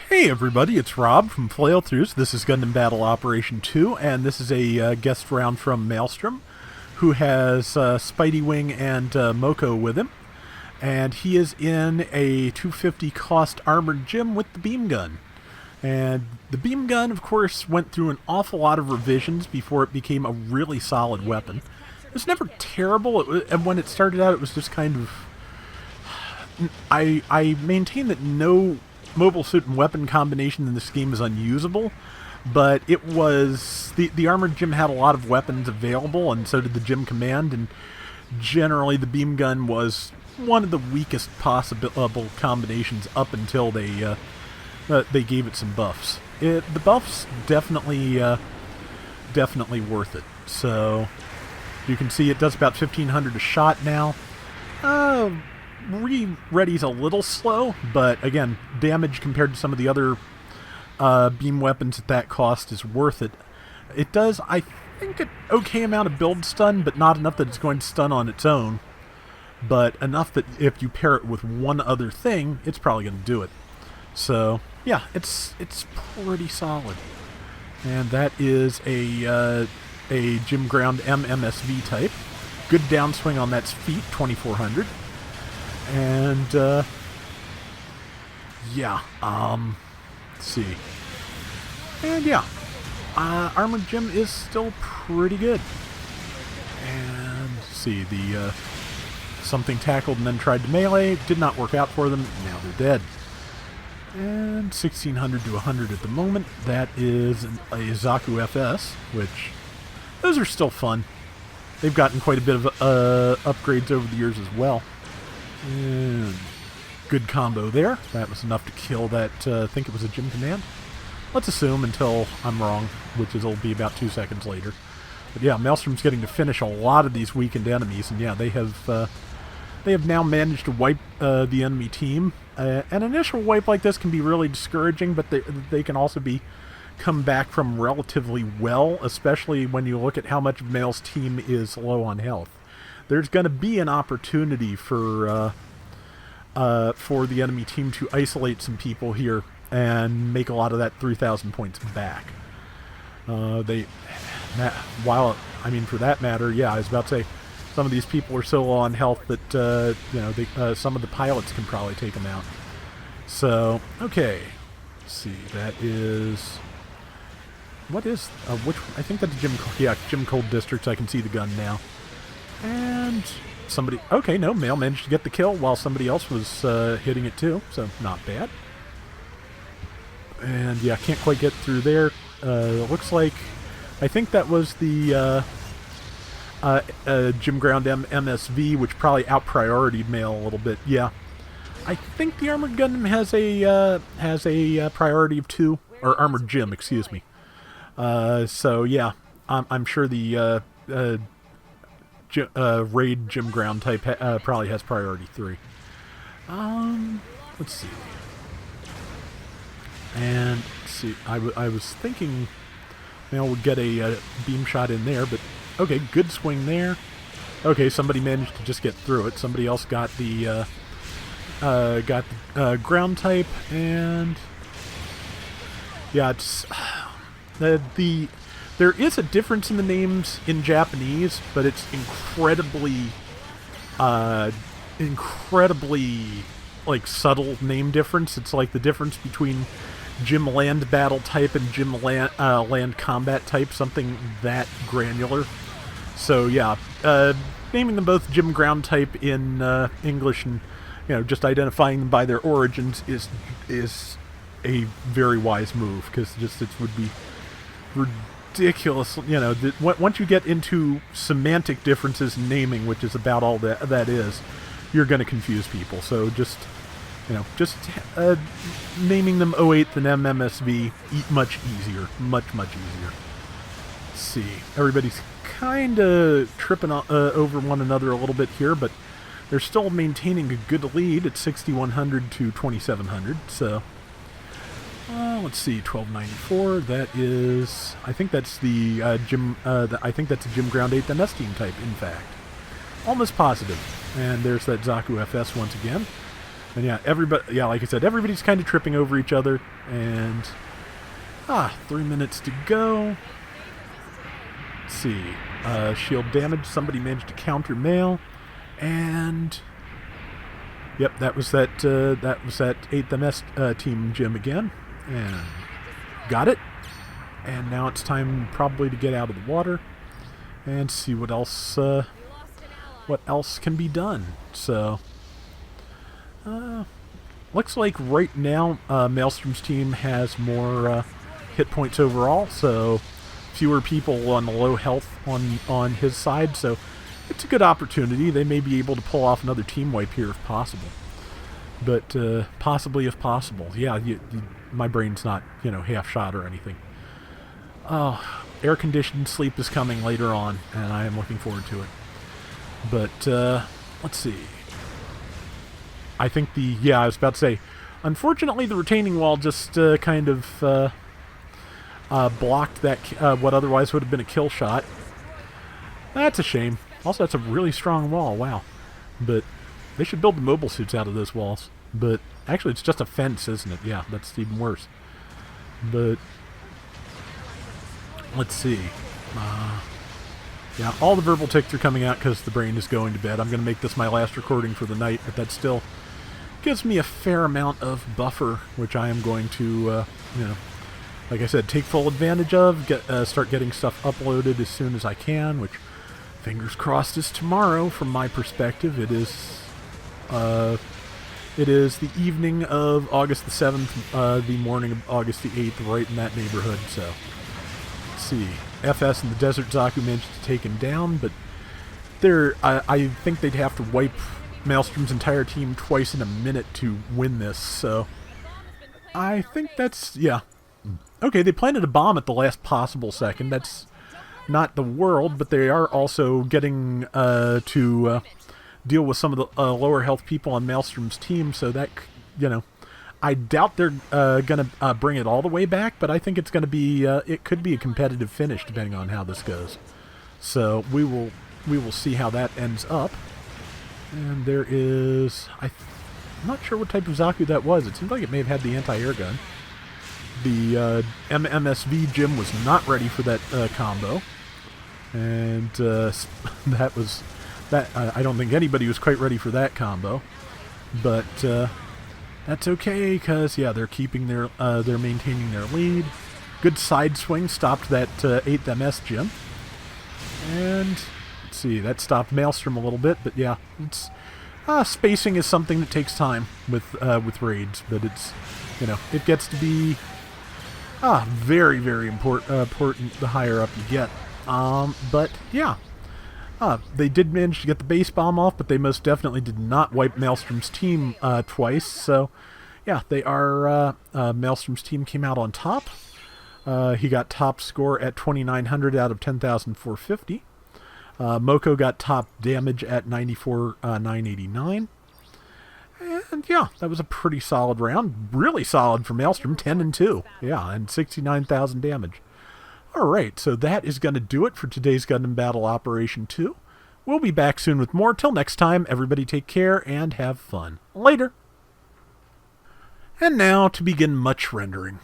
Hey everybody, it's Rob from Flailthroughs. This is Gundam Battle Operation 2, and this is a guest round from Maelstrom, who has Spidey Wing and Moko with him. And he is in a 250 cost armored gym with the beam gun. And the beam gun, of course, went through an awful lot of revisions before it became a really solid weapon. It was never terrible, and when it started out it was just kind of... I maintain that no mobile suit and weapon combination in this game is unusable, but it was... The armored gym had a lot of weapons available, and so did the gym command, and generally the beam gun was one of the weakest possible combinations up until they gave it some buffs. The buffs definitely worth it. So you can see it does about 1,500 a shot now. Ready's a little slow, but again, damage compared to some of the other beam weapons at that cost is worth it. It does, I think, an okay amount of build stun, but not enough that it's going to stun on its own. But enough that if you pair it with one other thing, it's probably going to do it. So yeah, it's pretty solid. And that is a Gym Ground MMSV type. Good downswing on that feet, 2400. And yeah, let's see. And yeah, Armored Gym is still pretty good. And let's see, the something tackled and then tried to melee, did not work out for them, now they're dead. And 1600 to 100 at the moment. That is a Zaku FS, which, those are still fun. They've gotten quite a bit of upgrades over the years as well. And good combo there. That was enough to kill that, I think it was a gym command. Let's assume until I'm wrong, which will be about 2 seconds later. But yeah, Maelstrom's getting to finish a lot of these weakened enemies, and yeah, they have now managed to wipe the enemy team. An initial wipe like this can be really discouraging, but they can also come back from relatively well, especially when you look at how much of Mael's team is low on health. There's going to be an opportunity for the enemy team to isolate some people here and make a lot of that 3,000 points back. For that matter, yeah, I was about to say, some of these people are so low on health that some of the pilots can probably take them out. So okay, let's see. That is which? I think that's Gym Cold Districts. I can see the gun now. And somebody... Okay, no, Mael managed to get the kill while somebody else was hitting it too, so not bad. And yeah, can't quite get through there. It looks like... I think that was the Gym Ground MSV, which probably out-prioritied Mael a little bit. Yeah. I think the Armored Gundam has a priority of 2, or Armored Gym, excuse me. So yeah, I'm sure the... Raid Gym Ground type probably has priority 3. Let's see. And let's see. I was thinking Mael would get a beam shot in there, but okay, good swing there. Okay, somebody managed to just get through it. Somebody else got the ground type, and yeah, it's there is a difference in the names in Japanese, but it's incredibly like subtle name difference. It's like the difference between Gym Land Battle type and Gym Land Combat type, something that granular. So yeah, naming them both Gym Ground type in English and just identifying them by their origins is a very wise move, because it would be ridiculous, once you get into semantic differences in naming, which is about all that is, you're going to confuse people. So just naming them 08 and MMSV, much easier, much easier. Let's see, everybody's kind of tripping over one another a little bit here, but they're still maintaining a good lead at 6,100 to 2,700, so... let's see, 1294. That is, I think that's the I think that's a Gym Ground 8 MS team type. In fact, almost positive. And there's that Zaku FS once again. And yeah, everybody, yeah, like I said, everybody's kind of tripping over each other. And 3 minutes to go. Let's see. Shield damage. Somebody managed to counter mail. And yep, that was that 8th MS team gym again. And got it. And now it's time probably to get out of the water and see what else can be done. So looks like right now Maelstrom's team has more hit points overall, so fewer people on the low health on his side, so it's a good opportunity. They may be able to pull off another team wipe here if possible. But possibly if possible. Yeah, my brain's not, half shot or anything. Oh, air-conditioned sleep is coming later on, and I am looking forward to it. But, let's see. I think I was about to say, unfortunately the retaining wall just kind of blocked that, what otherwise would have been a kill shot. That's a shame. Also, that's a really strong wall, wow. But they should build the mobile suits out of those walls. But actually, it's just a fence, isn't it? Yeah, that's even worse. But let's see. Yeah, all the verbal tics are coming out because the brain is going to bed. I'm going to make this my last recording for the night, but that still gives me a fair amount of buffer, which I am going to, like I said, take full advantage of. Start getting stuff uploaded as soon as I can, which, fingers crossed, is tomorrow from my perspective. It is the evening of August the 7th, the morning of August the 8th, right in that neighborhood, so let's see. FS and the Desert Zaku managed to take him down, but I think they'd have to wipe Maelstrom's entire team twice in a minute to win this, so I think that's, yeah. Okay, they planted a bomb at the last possible second. That's not the world, but they are also getting to deal with some of the lower health people on Maelstrom's team, so that, I doubt they're going to bring it all the way back, but I think it's going to be, it could be a competitive finish depending on how this goes. So we will see how that ends up. And there is, I'm not sure what type of Zaku that was. It seemed like it may have had the anti-air gun. The MMSV Jim was not ready for that combo. And that was, I don't think anybody was quite ready for that combo. But that's okay, because, yeah, they're keeping they're maintaining their lead. Good side swing stopped that 8th MS Jim. And let's see, that stopped Maelstrom a little bit, but yeah, it's spacing is something that takes time with raids, but it's, it gets to be very, very important the higher up you get. But yeah, they did manage to get the base bomb off, but they most definitely did not wipe Maelstrom's team twice. So yeah, they are Maelstrom's team came out on top. He got top score at 2,900 out of 10,450. Moko got top damage at 94,989. And yeah, that was a pretty solid round. Really solid for Maelstrom, 10-2. Yeah, and 69,000 damage. Alright, so that is going to do it for today's Gundam Battle Operation 2. We'll be back soon with more. Till next time, everybody take care and have fun. Later! And now to begin much rendering.